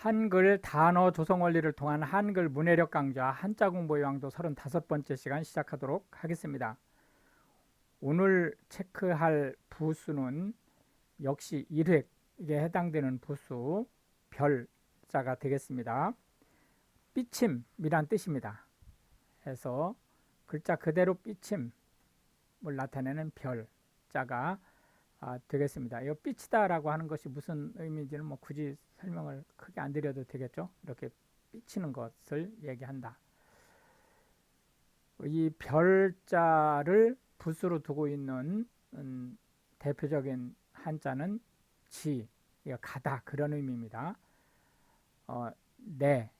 한글 단어 조성 원리를 통한 한글 문해력 강좌 한자 공부의 왕도 35번째 시간 시작하도록 하겠습니다. 오늘 체크할 부수는 역시 1획에 해당되는 부수 별자가 되겠습니다. 삐침이란 뜻입니다. 해서 글자 그대로 삐침을 나타내는 별자가 되겠습니다. 이 삐치다라고 하는 것이 무슨 의미인지는 뭐 굳이 설명을 크게 안 드려도 되겠죠. 이렇게 삐치는 것을 얘기한다. 이 별자를 붓으로 두고 있는 대표적인 한자는 지, 가다 그런 의미입니다. 네,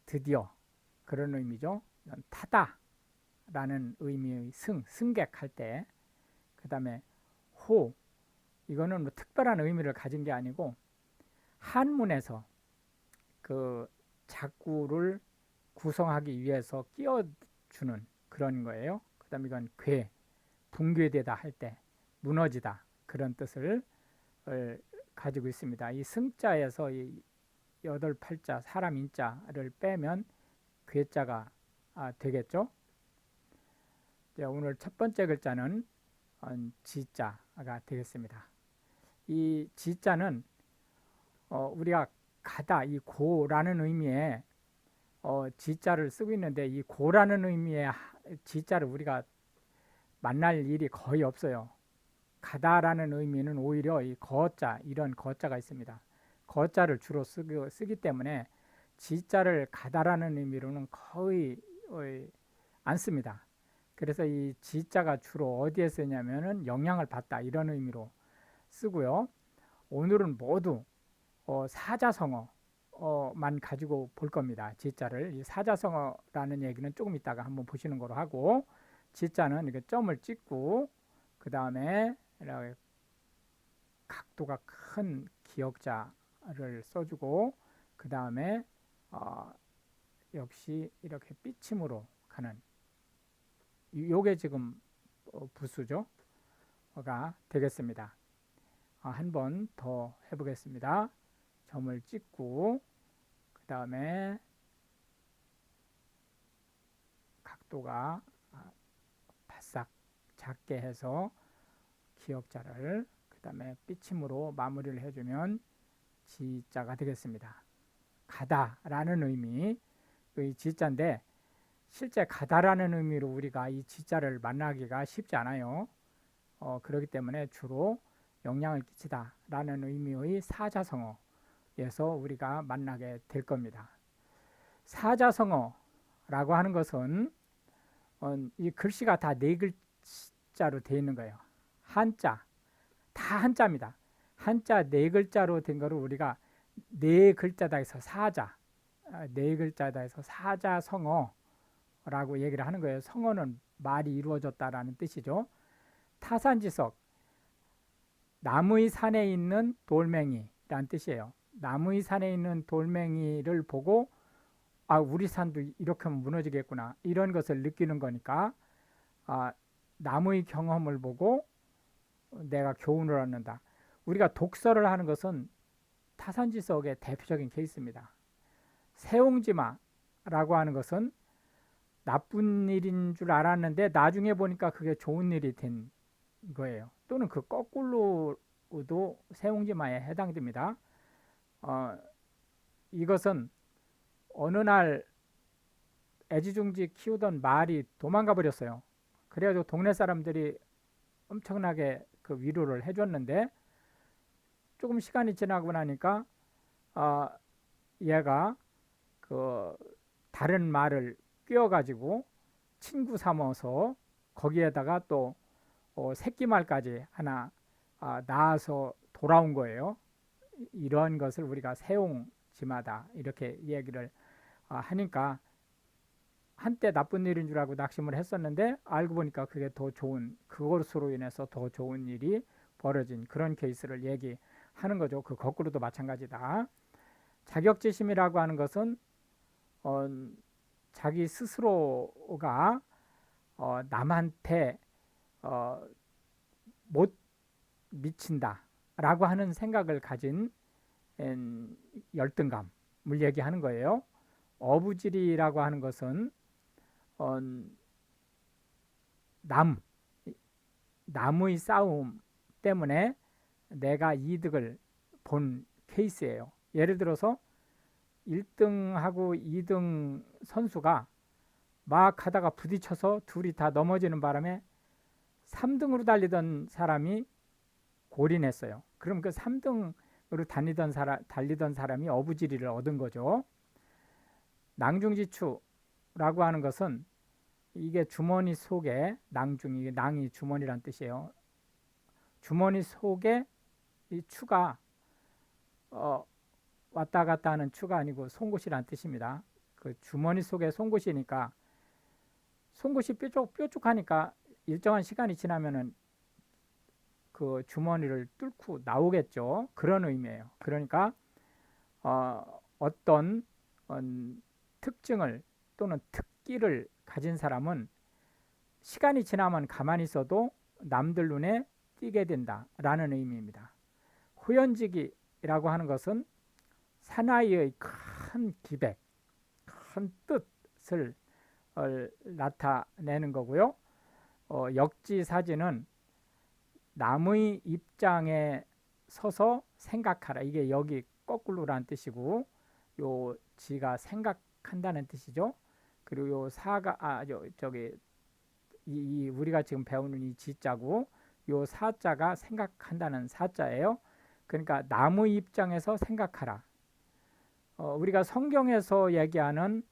드디어 그런 의미죠. 타다라는 의미의 승객할 때, 그 다음에 호, 이거는 뭐 특별한 의미를 가진 게 아니고 한문에서 그 작구를 구성하기 위해서 끼워주는 그런 거예요. 그 다음에 이건 붕괴되다 할 때 무너지다 그런 뜻을 가지고 있습니다. 이 승자에서 이 8팔자 사람 인자를 빼면 괴자가 되겠죠. 오늘 첫 번째 글자는 지자가 되겠습니다. 이 지자는 우리가 가다, 이 고라는 의미의 지자를 쓰고 있는데, 이 고라는 의미의 지자를 우리가 만날 일이 거의 없어요. 가다라는 의미는 오히려 이 거자, 이런 거자가 있습니다. 거자를 주로 쓰기 때문에 지자를 가다라는 의미로는 거의 안 씁니다. 그래서 이 지자가 주로 어디에 쓰냐면은 영향을 받다 이런 의미로 쓰고요. 오늘은 모두 사자성어만 가지고 볼 겁니다. 지자를. 이 사자성어라는 얘기는 조금 이따가 한번 보시는 거로 하고, 지자는 이렇게 점을 찍고 그 다음에 이렇게 각도가 큰 기역자를 써주고, 그 다음에 역시 이렇게 삐침으로 가는, 요게 지금 부수죠. 가 되겠습니다. 한 번 더 해보겠습니다. 점을 찍고 그 다음에 각도가 바싹 작게 해서 기역자를 그 다음에 삐침으로 마무리를 해주면 지자가 되겠습니다. 가다라는 의미의 지자인데, 실제 가다라는 의미로 우리가 이 지자를 만나기가 쉽지 않아요. 그렇기 때문에 주로 영향을 끼치다 라는 의미의 사자성어에서 우리가 만나게 될 겁니다. 사자성어라고 하는 것은 이 글씨가 다 네 글자로 되어 있는 거예요. 한자, 다 한자입니다. 한자 네 글자로 된 거를 우리가 네 글자다 해서 네 글자다 해서 사자성어라고 얘기를 하는 거예요. 성어는 말이 이루어졌다라는 뜻이죠. 타산지석, 나무의 산에 있는 돌멩이란 뜻이에요. 나무의 산에 있는 돌멩이를 보고 우리 산도 이렇게 하면 무너지겠구나 이런 것을 느끼는 거니까, 나무의 경험을 보고 내가 교훈을 얻는다. 우리가 독서를 하는 것은 타산지석의 대표적인 케이스입니다. 세옹지마라고 하는 것은 나쁜 일인 줄 알았는데 나중에 보니까 그게 좋은 일이 된 거예요. 또는 그 거꾸로도 세옹지마에 해당됩니다. 이것은 어느 날 애지중지 키우던 말이 도망가 버렸어요. 그래가지고 동네 사람들이 엄청나게 그 위로를 해줬는데, 조금 시간이 지나고 나니까 얘가 그 다른 말을 끼워가지고 친구 삼아서 거기에다가 또 새끼말까지 하나 낳아서 돌아온 거예요. 이러한 것을 우리가 세옹지마다 이렇게 얘기를 하니까, 한때 나쁜 일인 줄 알고 낙심을 했었는데 알고 보니까 그게 더 좋은, 그것으로 인해서 더 좋은 일이 벌어진 그런 케이스를 얘기하는 거죠. 그 거꾸로도 마찬가지다. 자격지심이라고 하는 것은 자기 스스로가 남한테 못 미친다 라고 하는 생각을 가진 열등감을 얘기하는 거예요. 어부지리라고 하는 것은 어, 남의 싸움 때문에 내가 이득을 본 케이스예요. 예를 들어서 1등하고 2등 선수가 막 하다가 부딪혀서 둘이 다 넘어지는 바람에 3등으로 달리던 사람이 골인했어요. 그럼 그 3등으로 달리던 사람이 어부지리를 얻은 거죠. 낭중지추라고 하는 것은 이게 주머니 속에 이게 낭이 주머니란 뜻이에요. 주머니 속에 이 추가 왔다 갔다 하는 추가 아니고 송곳이란 뜻입니다. 그 주머니 속에 송곳이니까 송곳이 뾰족하니까 일정한 시간이 지나면은 그 주머니를 뚫고 나오겠죠. 그런 의미예요. 그러니까 어떤 특징을 또는 특기를 가진 사람은 시간이 지나면 가만히 있어도 남들 눈에 띄게 된다라는 의미입니다. 호연지기라고 하는 것은 사나이의 큰 기백, 큰 뜻을 나타내는 거고요. 역지사지는 남의 입장에 서서 생각하라. 이게 여기 거꾸로란 뜻이고, 요 지가 생각한다는 뜻이죠. 그리고 요 사가 이 우리가 지금 배우는 이 지자고, 요 사자가 생각한다는 사자예요. 그러니까 남의 입장에서 생각하라. 우리가 성경에서 얘기하는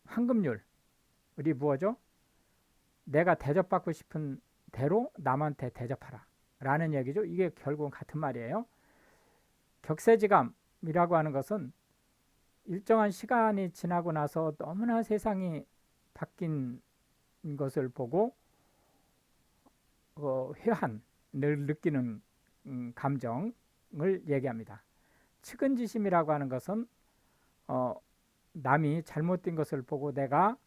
황금률이 뭐죠? 내가 대접받고 싶은 대로 남한테 대접하라 라는 얘기죠. 이게 결국은 같은 말이에요. 격세지감이라고 하는 것은 일정한 시간이 지나고 나서 너무나 세상이 바뀐 것을 보고 회한을 느끼는 감정을 얘기합니다. 측은지심이라고 하는 것은 남이 잘못된 것을 보고 내가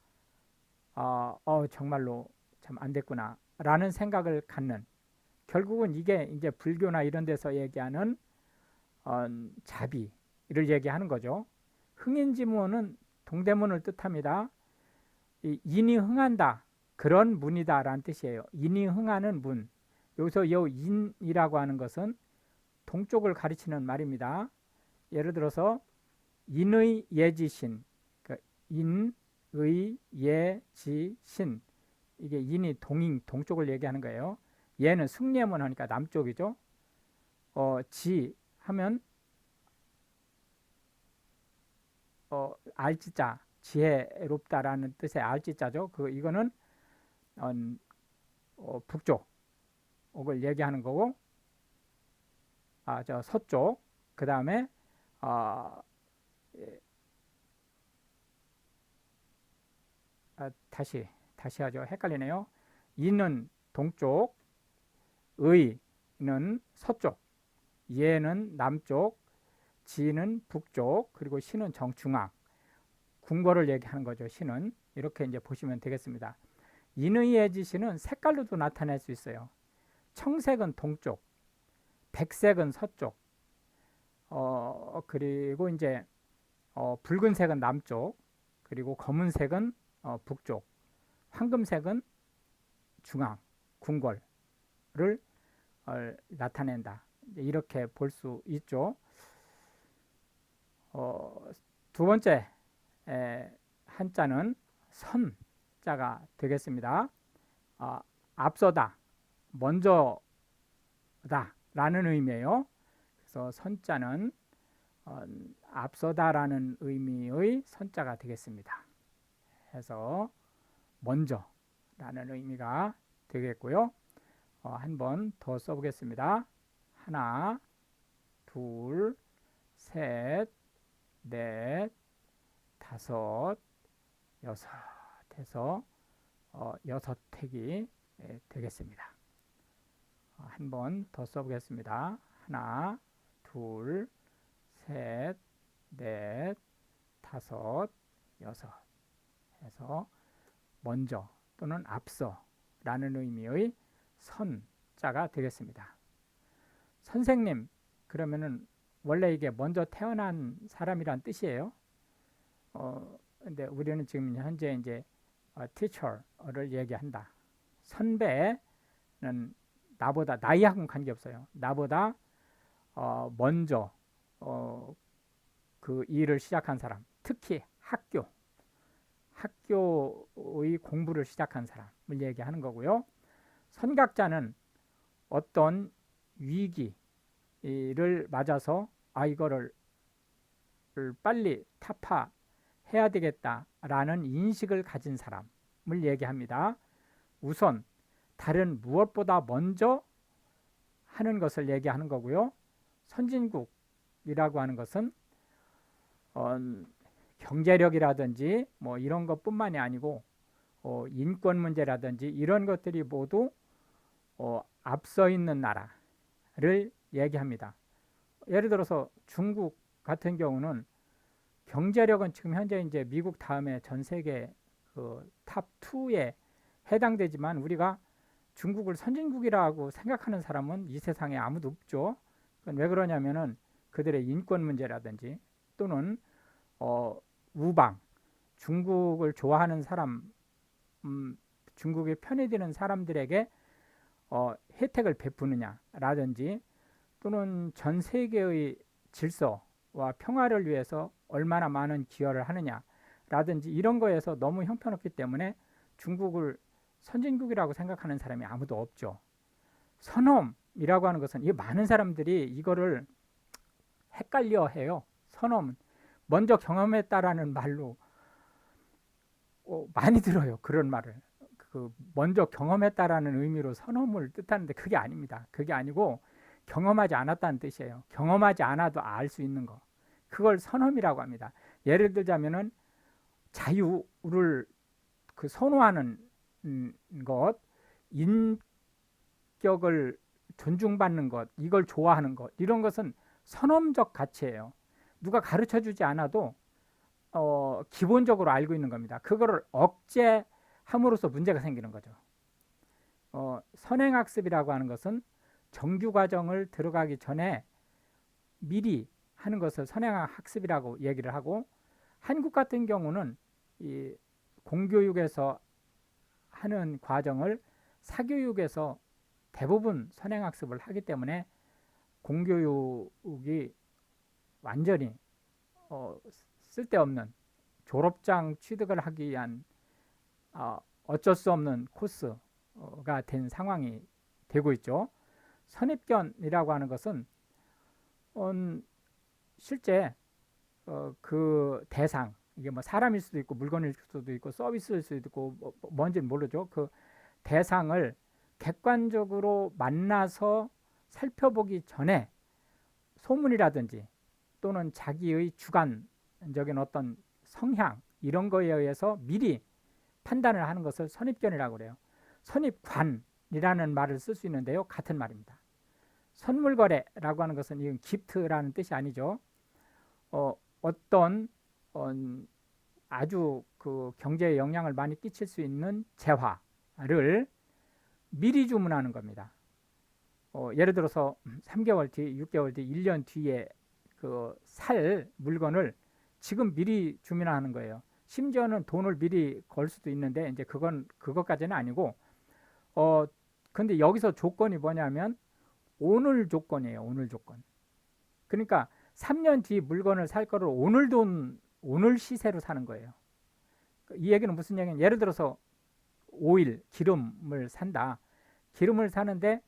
정말로 참 안 됐구나 라는 생각을 갖는, 결국은 이게 이제 불교나 이런 데서 얘기하는 자비를 얘기하는 거죠. 흥인지문은 동대문을 뜻합니다. 인이 흥한다, 그런 문이다 라는 뜻이에요. 인이 흥하는 문. 여기서 요 인이라고 하는 것은 동쪽을 가리치는 말입니다. 예를 들어서 인의 예지신, 그러니까 인의 예지신, 이게 인이 동쪽을 얘기하는 거예요. 예는 승리문 하니까 남쪽이죠. 지 하면 알지자, 지혜롭다라는 뜻의 알지자죠. 이거는 북쪽을 얘기하는 거고, 서쪽. 그 다음에 다시 하죠. 헷갈리네요. 이는 동쪽, 의는 서쪽, 예는 남쪽, 지는 북쪽, 그리고 신은 정중앙, 궁궐을 얘기하는 거죠. 신은 이렇게 이제 보시면 되겠습니다. 인의 예지신은 색깔로도 나타낼 수 있어요. 청색은 동쪽, 백색은 서쪽, 그리고 이제 붉은색은 남쪽, 그리고 검은색은 북쪽, 황금색은 중앙, 궁궐을 나타낸다. 이렇게 볼 수 있죠. 두 번째 한자는 선자가 되겠습니다. 앞서다, 먼저다 라는 의미예요. 그래서 선자는 앞서다라는 의미의 선자가 되겠습니다. 해서 먼저라는 의미가 되겠고요. 한번 더 써보겠습니다. 하나, 둘, 셋, 넷, 다섯, 여섯 해서 여섯 택이 되겠습니다. 한번 더 써보겠습니다. 하나, 둘, 셋, 넷, 다섯, 여섯 해서 먼저 또는 앞서라는 의미의 선자가 되겠습니다. 선생님 그러면은 원래 이게 먼저 태어난 사람이란 뜻이에요. 근데 우리는 지금 현재 이제 teacher를 얘기한다. 선배는 나보다 나이하고는 관계없어요. 나보다 먼저 그 일을 시작한 사람, 특히 학교의 공부를 시작한 사람을 얘기하는 거고요. 선각자는 어떤 위기를 맞아서 이거를 빨리 타파해야 되겠다라는 인식을 가진 사람을 얘기합니다. 우선 다른 무엇보다 먼저 하는 것을 얘기하는 거고요. 선진국이라고 하는 것은 경제력이라든지 뭐 이런 것뿐만이 아니고 인권 문제라든지 이런 것들이 모두 앞서 있는 나라를 얘기합니다. 예를 들어서 중국 같은 경우는 경제력은 지금 현재 이제 미국 다음에 전 세계 탑 2에 해당되지만 우리가 중국을 선진국이라고 생각하는 사람은 이 세상에 아무도 없죠. 왜 그러냐면은 그들의 인권 문제라든지 또는 우방, 중국을 좋아하는 사람, 중국의 편에 드는 사람들에게 혜택을 베푸느냐라든지 또는 전 세계의 질서와 평화를 위해서 얼마나 많은 기여를 하느냐라든지 이런 거에서 너무 형편없기 때문에 중국을 선진국이라고 생각하는 사람이 아무도 없죠. 선엄이라고 하는 것은 이 많은 사람들이 이거를 헷갈려 해요. 선엄, 먼저 경험했다라는 말로 많이 들어요. 그런 말을. 먼저 경험했다라는 의미로 선엄을 뜻하는데 그게 아닙니다. 그게 아니고 경험하지 않았다는 뜻이에요. 경험하지 않아도 알 수 있는 거. 그걸 선엄이라고 합니다. 예를 들자면은 자유를 선호하는 것, 인격을 존중받는 것, 이걸 좋아하는 것, 이런 것은 선엄적 가치예요. 누가 가르쳐 주지 않아도 기본적으로 알고 있는 겁니다. 그거를 억제함으로써 문제가 생기는 거죠. 선행학습이라고 하는 것은 정규 과정을 들어가기 전에 미리 하는 것을 선행학습이라고 얘기를 하고, 한국 같은 경우는 이 공교육에서 하는 과정을 사교육에서 대부분 선행학습을 하기 때문에 공교육이 완전히 쓸데없는 졸업장 취득을 하기 위한 어쩔 수 없는 코스가 된 상황이 되고 있죠. 선입견이라고 하는 것은 실제 그 대상, 이게 뭐 사람일 수도 있고 물건일 수도 있고 서비스일 수도 있고 뭔지는 모르죠. 그 대상을 객관적으로 만나서 살펴보기 전에 소문이라든지 또는 자기의 주관적인 어떤 성향 이런 거에 의해서 미리 판단을 하는 것을 선입견이라고 그래요. 선입관이라는 말을 쓸 수 있는데요. 같은 말입니다. 선물거래라고 하는 것은 이건 기프트라는 뜻이 아니죠. 어떤 아주 그 경제에 영향을 많이 끼칠 수 있는 재화를 미리 주문하는 겁니다. 예를 들어서 3개월 뒤, 6개월 뒤, 1년 뒤에 그 살 물건을 지금 미리 주문하는 거예요. 심지어는 돈을 미리 걸 수도 있는데 이제 그것까지는 아니고 근데 여기서 조건이 뭐냐면 오늘 조건이에요. 오늘 조건. 그러니까 3년 뒤 물건을 살 거를 오늘 시세로 사는 거예요. 이 얘기는 무슨 얘기냐? 예를 들어서 오일, 기름을 산다. 기름을 사는데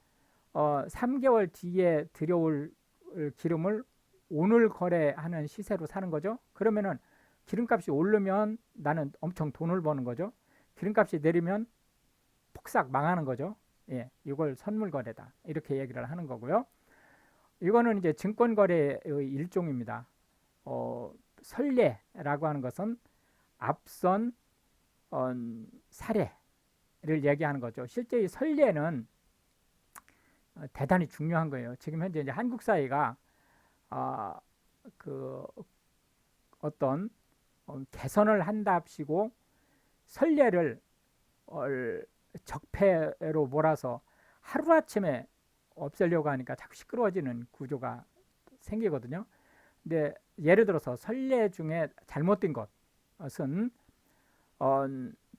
3개월 뒤에 들여올 기름을 오늘 거래하는 시세로 사는 거죠. 그러면은 기름값이 오르면 나는 엄청 돈을 버는 거죠. 기름값이 내리면 폭삭 망하는 거죠. 예, 이걸 선물거래다 이렇게 얘기를 하는 거고요. 이거는 이제 증권거래의 일종입니다. 선례라고 하는 것은 앞선 사례를 얘기하는 거죠. 실제 이 선례는 대단히 중요한 거예요. 지금 현재 이제 한국 사회가 그 어떤 개선을 한답시고 선례를 적폐로 몰아서 하루아침에 없애려고 하니까 자꾸 시끄러워지는 구조가 생기거든요. 근데 예를 들어서 선례 중에 잘못된 것은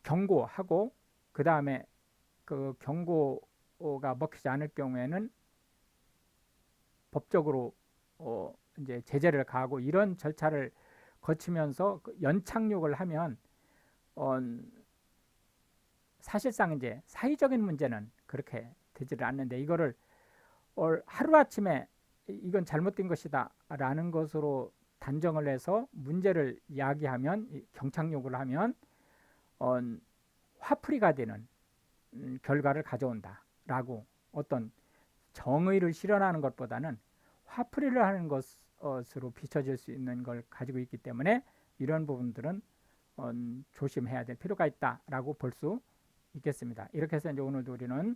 경고하고 그 다음에 그 경고가 먹히지 않을 경우에는 법적으로 이제 제재를 가하고 이런 절차를 거치면서 연착륙을 하면 사실상 이제 사회적인 문제는 그렇게 되지를 않는데 이거를 하루아침에 이건 잘못된 것이다 라는 것으로 단정을 해서 문제를 야기하면 경착륙을 하면 화풀이가 되는 결과를 가져온다 라고 어떤 정의를 실현하는 것보다는 화풀이를 하는 것으로 비춰질 수 있는 걸 가지고 있기 때문에 이런 부분들은 조심해야 될 필요가 있다라고 볼 수 있겠습니다. 이렇게 해서 이제 오늘도 우리는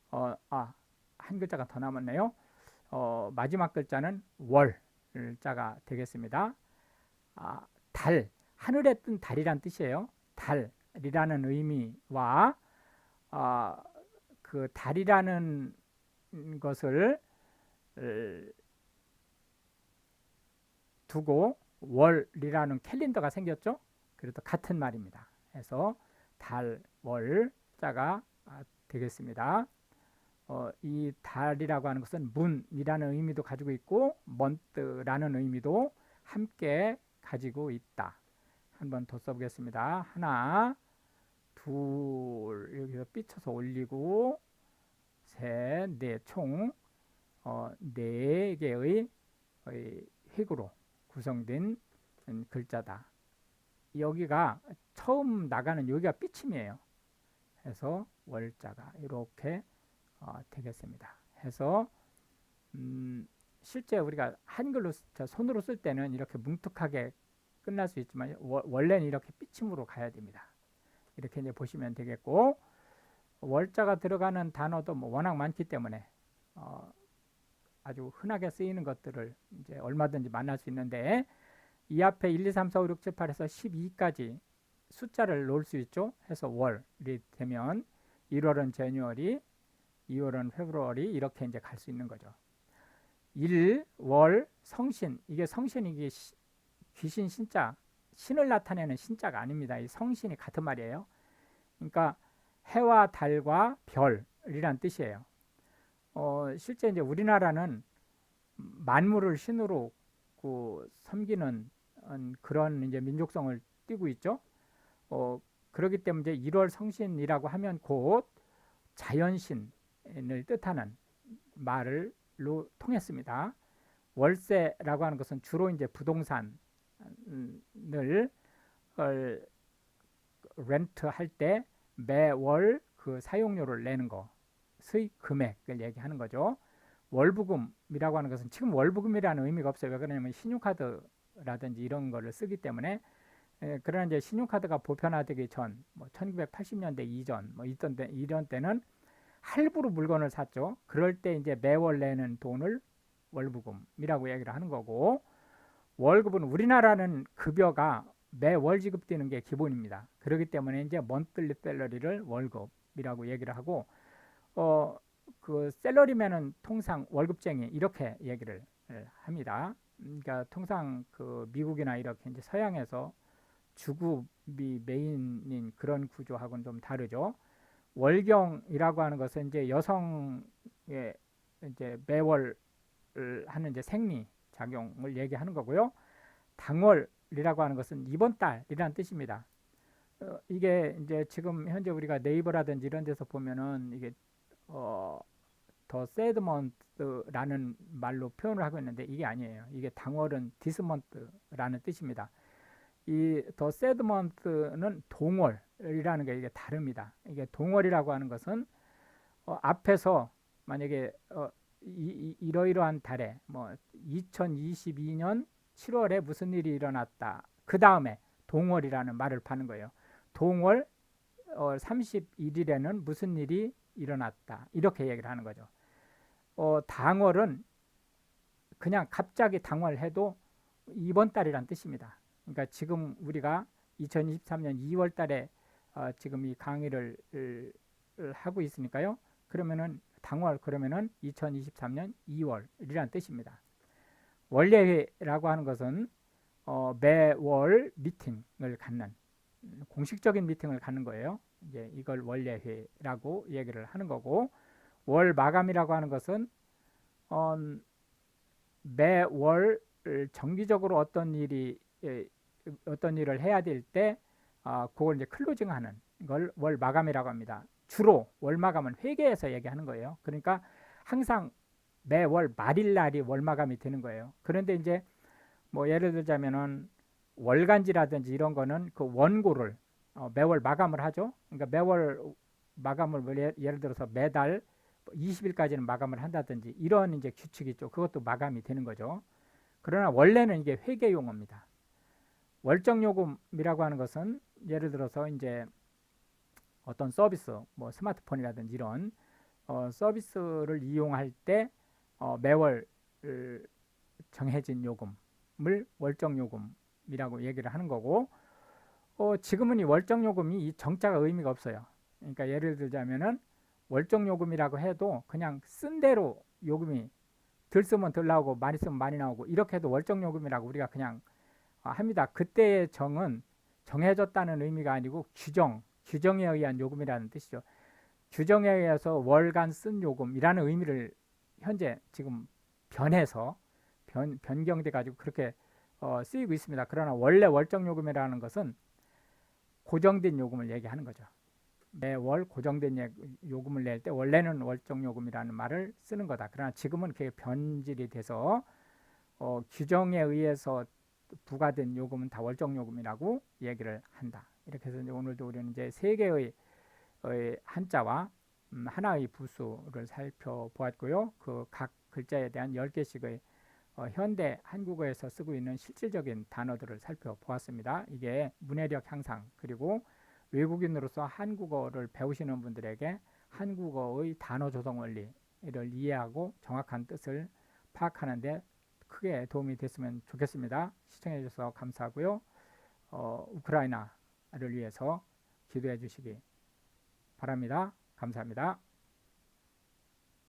한 글자가 더 남았네요. 마지막 글자는 월자가 되겠습니다. 달, 하늘에 뜬 달이란 뜻이에요. 달이라는 의미와 그 달이라는 것을 두고 월이라는 캘린더가 생겼죠. 그래도 같은 말입니다. 그래서 달, 월자가 되겠습니다. 이 달이라고 하는 것은 문이라는 의미도 가지고 있고 먼트라는 의미도 함께 가지고 있다. 한 번 더 써보겠습니다. 하나, 둘, 여기서 삐쳐서 올리고 셋, 넷, 총 4개의 획으로 구성된 글자다. 여기가 처음 나가는 여기가 삐침이에요. 해서 월자가 이렇게 되겠습니다. 해서 실제 우리가 한글로 손으로 쓸 때는 이렇게 뭉툭하게 끝날 수 있지만 원래는 이렇게 삐침으로 가야 됩니다. 이렇게 이제 보시면 되겠고 월자가 들어가는 단어도 뭐 워낙 많기 때문에 아주 흔하게 쓰이는 것들을 이제 얼마든지 만날 수 있는데 이 앞에 1, 2, 3, 4, 5, 6, 7, 8에서 12까지 숫자를 놓을 수 있죠. 해서 월이 되면 1월은 제뉴얼이, 2월은 페브루어리 이렇게 이제 갈 수 있는 거죠. 1, 월, 성신. 이게 성신 이게 귀신 신자, 신을 나타내는 신자가 아닙니다. 이 성신이 같은 말이에요. 그러니까 해와 달과 별이란 뜻이에요. 실제 이제 우리나라는 만물을 신으로 섬기는 그런 이제 민족성을 띠고 있죠. 그렇기 때문에 이제 1월 성신이라고 하면 곧 자연신을 뜻하는 말로 통했습니다. 월세라고 하는 것은 주로 이제 부동산을 렌트할 때 매월 그 사용료를 내는 거, 수익 금액을 얘기하는 거죠. 월부금이라고 하는 것은 지금 월부금이라는 의미가 없어요. 왜 그러냐면 신용카드라든지 이런 거를 쓰기 때문에. 그러나 이제 신용카드가 보편화되기 전, 뭐 1980년대 이전, 뭐 이런 때는 할부로 물건을 샀죠. 그럴 때 이제 매월 내는 돈을 월부금이라고 얘기를 하는 거고, 월급은 우리나라는 급여가 매월 지급되는 게 기본입니다. 그렇기 때문에 이제 monthly salary를 월급이라고 얘기를 하고, 그 셀러리맨은 통상 월급쟁이 이렇게 얘기를 합니다. 그러니까 통상 그 미국이나 이렇게 이제 서양에서 주급이 메인인 그런 구조하고는 좀 다르죠. 월경이라고 하는 것은 이제 여성의 이제 매월 하는 이제 생리 작용을 얘기하는 거고요. 당월이라고 하는 것은 이번 달이라는 뜻입니다. 이게 이제 지금 현재 우리가 네이버라든지 이런 데서 보면은 이게 더 sad month라는 말로 표현을 하고 있는데 이게 아니에요. 이게 당월은 this month라는 뜻입니다. 이 더 sad month는 동월이라는 게 이게 다릅니다. 이게 동월이라고 하는 것은 앞에서 만약에 이러이러한 달에 뭐 2022년 7월에 무슨 일이 일어났다. 그 다음에 동월이라는 말을 파는 거예요. 동월 31일에는 무슨 일이 일어났다. 이렇게 얘기를 하는 거죠. 당월은 그냥 갑자기 당월해도 이번 달이란 뜻입니다. 그러니까 지금 우리가 2023년 2월 달에 지금 이 강의를 하고 있으니까요. 그러면은 당월 그러면은 2023년 2월이라는 뜻입니다. 원례회라고 하는 것은 매월 미팅을 갖는 공식적인 미팅을 갖는 거예요. 이제 이걸 원례회라고 얘기를 하는 거고, 월 마감이라고 하는 것은 매월 정기적으로 어떤 일을 해야 될 때 그걸 이제 클로징하는 걸 월 마감이라고 합니다. 주로 월 마감은 회계에서 얘기하는 거예요. 그러니까 항상 매월 말일 날이 월 마감이 되는 거예요. 그런데 이제 뭐 예를 들자면은 월간지라든지 이런 거는 그 원고를 매월 마감을 하죠. 그러니까 매월 마감을 뭐 예를 들어서 매달 20일까지는 마감을 한다든지 이런 이제 규칙이 있죠. 그것도 마감이 되는 거죠. 그러나 원래는 이게 회계 용어입니다. 월정 요금이라고 하는 것은 예를 들어서 이제 어떤 서비스, 뭐 스마트폰이라든지 이런 서비스를 이용할 때 매월 정해진 요금을 월정 요금이라고 얘기를 하는 거고, 지금은 이 월정 요금이 이 정자가 의미가 없어요. 그러니까 예를 들자면은 월정 요금이라고 해도 그냥 쓴 대로 요금이 덜 쓰면 덜 나오고 많이 쓰면 많이 나오고 이렇게 해도 월정 요금이라고 우리가 그냥 합니다. 그때의 정은 정해졌다는 의미가 아니고 규정에 의한 요금이라는 뜻이죠. 규정에 의해서 월간 쓴 요금이라는 의미를 현재 지금 변경돼 가지고 그렇게 쓰이고 있습니다. 그러나 원래 월정 요금이라는 것은 고정된 요금을 얘기하는 거죠. 매월 고정된 요금을 낼 때 원래는 월정 요금이라는 말을 쓰는 거다. 그러나 지금은 그게 변질이 돼서 규정에 의해서 부과된 요금은 다 월정 요금이라고 얘기를 한다. 이렇게 해서 이제 오늘도 우리는 이제 세 개의 한자와 하나의 부수를 살펴보았고요. 그 각 글자에 대한 10개씩의 현대 한국어에서 쓰고 있는 실질적인 단어들을 살펴보았습니다. 이게 문해력 향상, 그리고 외국인으로서 한국어를 배우시는 분들에게 한국어의 단어 조성 원리를 이해하고 정확한 뜻을 파악하는 데 크게 도움이 됐으면 좋겠습니다. 시청해 주셔서 감사하고요. 우크라이나를 위해서 기도해 주시기 바랍니다. 감사합니다.